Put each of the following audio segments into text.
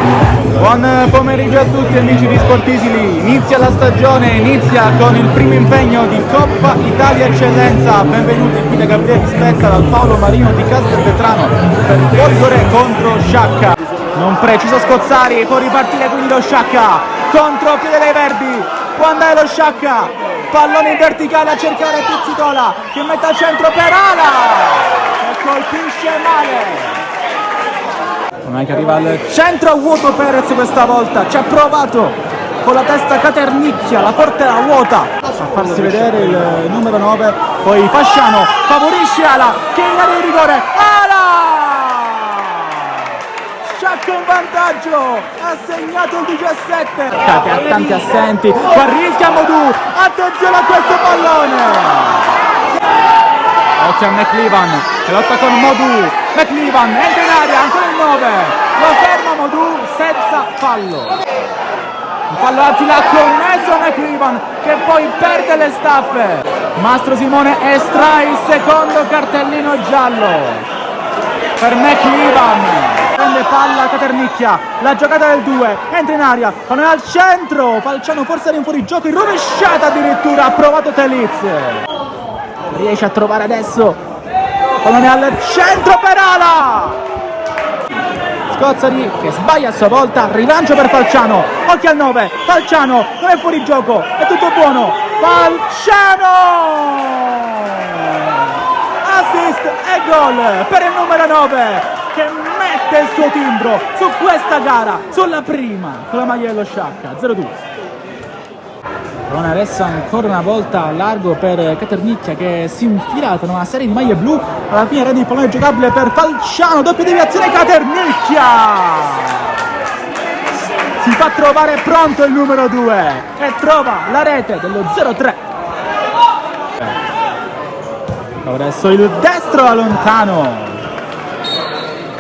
Buon pomeriggio a tutti amici di Sportisili, inizia la stagione, inizia con il primo impegno di Coppa Italia Eccellenza. Benvenuti qui da Gabriele Spezza, dal Paolo Marino di Castelvetrano per Folgore contro Sciacca. Non preciso Scozzari, può ripartire quindi lo Sciacca contro Piede dei Verdi, può andare lo Sciacca, pallone in verticale a cercare Pizzitola che mette al centro per Ala e colpisce male. Ormai che arriva al centro a vuoto Perez questa volta, ci ha provato con la testa Caternicchia, la porterà vuota a farsi vedere il numero 9, poi Fasciano favorisce Ala che in area di rigore, Ala! Sciacca in vantaggio, ha segnato il 17, che ha tanti assenti, qua rischia Modù, attenzione a questo pallone! Occhio a McLevan, che lotta con Modù, McLevan entra in aria, ancora il 9, lo ferma Modù senza fallo. Un fallo anzi l'ha commesso McLevan, che poi perde le staffe. Mastro Simone estrae il secondo cartellino giallo per McLevan. Prende palla Caternicchia, la giocata del 2, entra in aria, pallone al centro, Falciano forse era in fuorigioco, in rovesciata addirittura, ha provato Teliz. Riesce a trovare adesso pallone al centro per Ala, Scozzari che sbaglia a sua volta, rilancio per Falciano, occhio al 9, Falciano non è fuori gioco, è tutto buono, Falciano assist e gol per il numero 9 che mette il suo timbro su questa gara, sulla prima con la maglia dello Sciacca. 0-2. Pallone adesso ancora una volta largo per Caternicchia che si infila con una serie di maglie blu, alla fine rende il pallone giocabile per Falciano, doppia deviazione Caternicchia, si fa trovare pronto il numero 2 e trova la rete dello 0-3. Adesso il destro a lontano,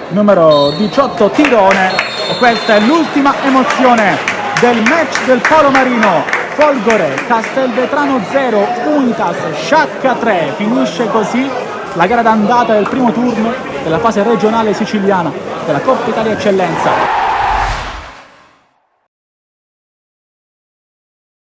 numero 18 Tirone, e questa è l'ultima emozione del match del Paolo Marino. Folgore, Castelvetrano 0, Unitas, Sciacca 3. Finisce così la gara d'andata del primo turno della fase regionale siciliana della Coppa Italia Eccellenza.